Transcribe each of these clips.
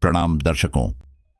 प्रणाम दर्शकों।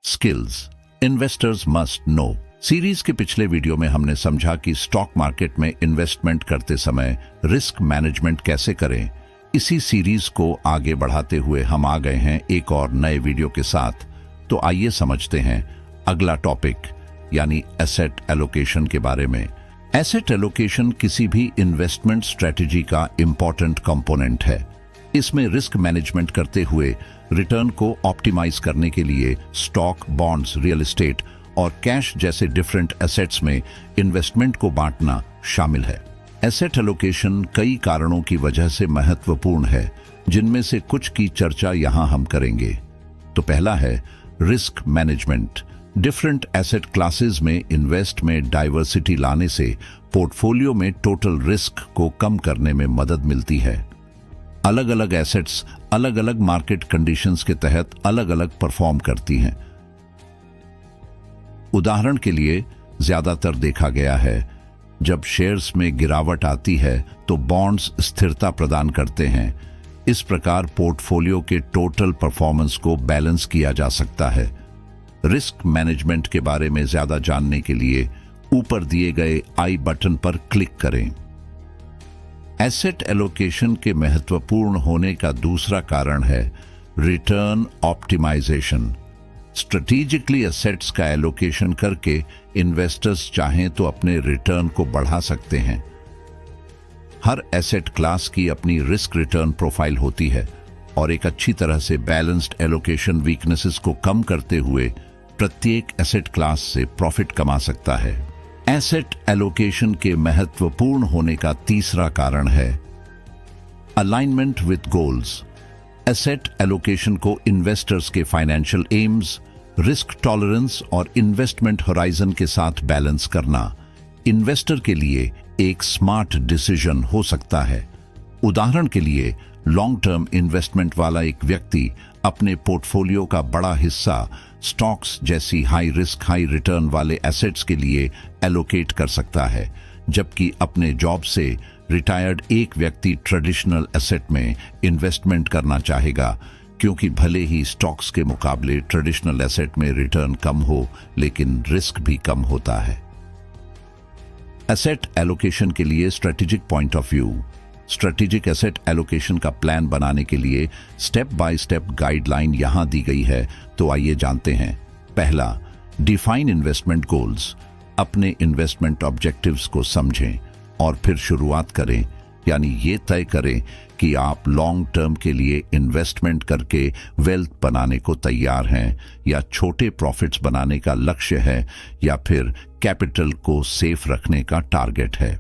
Skills investors must know series के पिछले वीडियो में हमने समझा कि स्टॉक मार्केट में इन्वेस्टमेंट करते समय रिस्क मैनेजमेंट कैसे करें। इसी सीरीज को आगे बढ़ाते हुए हम आ गए हैं एक और नए वीडियो के साथ। तो आइए समझते हैं अगला टॉपिक यानी एसेट एलोकेशन के बारे में। एसेट एलोकेशन किसी भी इन्वेस्टमेंट स्ट्रेटजी का इंपॉर्टेंट कंपोनेंट है। इसमें रिस्क मैनेजमेंट करते हुए रिटर्न को ऑप्टिमाइज करने के लिए स्टॉक, बॉन्ड्स, रियल एस्टेट और कैश जैसे डिफरेंट एसेट्स में इन्वेस्टमेंट को बांटना शामिल है। एसेट एलोकेशन कई कारणों की वजह से महत्वपूर्ण है, जिनमें से कुछ की चर्चा यहां हम करेंगे। तो पहला है risk management. Different asset classes में इन्वेस्ट में डाइवर्सिटी लाने से पोर्टफोलियो में टोटल रिस्क को कम करने में मदद मिलती है। अलग अलग एसेट्स अलग अलग मार्केट कंडीशंस के तहत अलग अलग परफॉर्म करती हैं। उदाहरण के लिए ज्यादातर देखा गया है जब शेयर्स में गिरावट आती है तो बॉन्ड्स स्थिरता प्रदान करते हैं। इस प्रकार पोर्टफोलियो के टोटल परफॉर्मेंस को बैलेंस किया जा सकता है। रिस्क मैनेजमेंट के बारे में ज्यादा जानने के लिए ऊपर दिए गए आई बटन पर क्लिक करें। एसेट एलोकेशन के महत्वपूर्ण होने का दूसरा कारण है रिटर्न ऑप्टिमाइजेशन। स्ट्रेटेजिकली एसेट्स का एलोकेशन करके इन्वेस्टर्स चाहें तो अपने रिटर्न को बढ़ा सकते हैं। हर एसेट क्लास की अपनी रिस्क रिटर्न प्रोफाइल होती है और एक अच्छी तरह से बैलेंस्ड एलोकेशन वीकनेसेस को कम करते हुए प्रत्येक एसेट क्लास से प्रॉफिट कमा सकता है। एसेट एलोकेशन के महत्वपूर्ण होने का तीसरा कारण है alignment with goals. Asset allocation को इन्वेस्टर्स के फाइनेंशियल एम्स, रिस्क टॉलरेंस और इन्वेस्टमेंट होराइजन के साथ बैलेंस करना इन्वेस्टर के लिए एक स्मार्ट डिसीजन हो सकता है। उदाहरण के लिए लॉन्ग टर्म इन्वेस्टमेंट वाला एक व्यक्ति अपने पोर्टफोलियो का बड़ा हिस्सा स्टॉक्स जैसी हाई रिस्क हाई रिटर्न वाले एसेट्स के लिए एलोकेट कर सकता है, जबकि अपने जॉब से रिटायर्ड एक व्यक्ति ट्रेडिशनल एसेट में इन्वेस्टमेंट करना चाहेगा, क्योंकि भले ही स्टॉक्स के मुकाबले ट्रेडिशनल एसेट में रिटर्न कम हो लेकिन रिस्क भी कम होता है। एसेट एलोकेशन के लिए strategic point of view. Strategic asset allocation का प्लान बनाने के लिए स्टेप बाय स्टेप गाइडलाइन यहां दी गई है। तो आइए जानते हैं। पहला, डिफाइन इन्वेस्टमेंट गोल्स। अपने इन्वेस्टमेंट ऑब्जेक्टिव्स को समझें और फिर शुरुआत करें, यानी ये तय करें कि आप लॉन्ग टर्म के लिए इन्वेस्टमेंट करके वेल्थ बनाने को तैयार हैं, या छोटे प्रॉफिट्स बनाने का लक्ष्य है, या फिर कैपिटल को सेफ रखने का टारगेट है।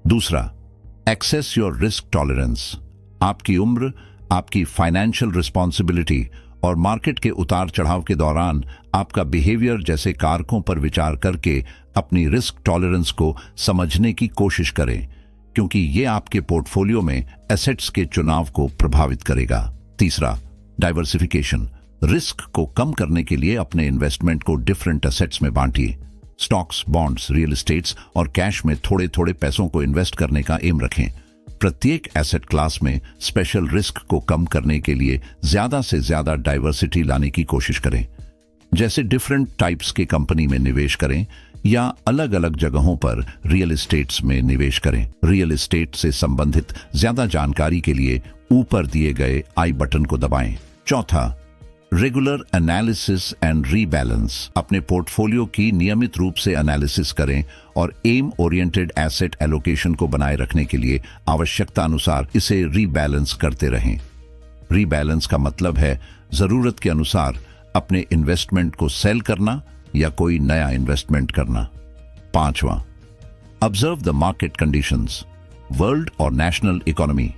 दूसरा, एक्सेस योर रिस्क टॉलरेंस। आपकी उम्र, आपकी फाइनेंशियल रिस्पॉन्सिबिलिटी और मार्केट के उतार चढ़ाव के दौरान आपका बिहेवियर जैसे कारकों पर विचार करके अपनी रिस्क टॉलरेंस को समझने की कोशिश करें, क्योंकि ये आपके पोर्टफोलियो में एसेट्स के चुनाव को प्रभावित करेगा। तीसरा, डाइवर्सिफिकेशन। रिस्क को कम करने के लिए अपने इन्वेस्टमेंट को डिफरेंट एसेट्स में बांटिए। स्टॉक्स, बॉन्ड्स, रियल एस्टेट्स और कैश में थोड़े थोड़े पैसों को इन्वेस्ट करने का एम रखें। प्रत्येक एसेट क्लास में स्पेशल रिस्क को कम करने के लिए ज्यादा से ज्यादा डाइवर्सिटी लाने की कोशिश करें, जैसे डिफरेंट टाइप्स के कंपनी में निवेश करें या अलग अलग जगहों पर रियल एस्टेट्स में निवेश करें। रियल एस्टेट से संबंधित ज्यादा जानकारी के लिए ऊपर दिए गए आई बटन को दबाएं। चौथा, रेगुलर एनालिसिस एंड रीबैलेंस। अपने पोर्टफोलियो की नियमित रूप से एनालिसिस करें और एम ओरिएंटेड एसेट एलोकेशन को बनाए रखने के लिए आवश्यकता अनुसार इसे रीबैलेंस करते रहें। रीबैलेंस का मतलब है जरूरत के अनुसार अपने इन्वेस्टमेंट को सेल करना या कोई नया इन्वेस्टमेंट करना। पांचवा, observe the market conditions. World और नेशनल इकोनॉमी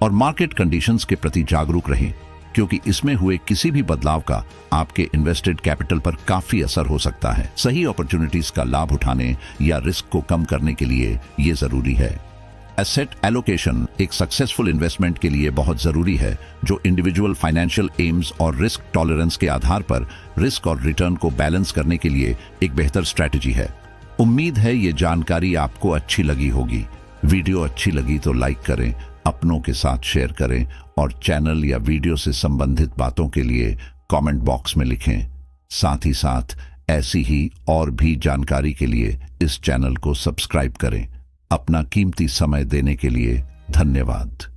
और मार्केट कंडीशंस के प्रति जागरूक रहें, क्योंकि इसमें हुए किसी भी बदलाव का आपके इन्वेस्टेड कैपिटल पर काफी असर हो सकता है। सही अपॉर्चुनिटीज का लाभ उठाने या रिस्क को कम करने के लिए ये जरूरी है। एसेट एलोकेशन एक सक्सेसफुल इन्वेस्टमेंट के लिए बहुत जरूरी है, जो इंडिविजुअल फाइनेंशियल एम्स और रिस्क टॉलरेंस के आधार पर रिस्क और रिटर्न को बैलेंस करने के लिए एक बेहतर स्ट्रैटेजी है। उम्मीद है ये जानकारी आपको अच्छी लगी होगी। वीडियो अच्छी लगी तो लाइक करें, अपनों के साथ शेयर करें और चैनल या वीडियो से संबंधित बातों के लिए कमेंट बॉक्स में लिखें। साथ ही साथ ऐसी ही और भी जानकारी के लिए इस चैनल को सब्सक्राइब करें। अपना कीमती समय देने के लिए धन्यवाद।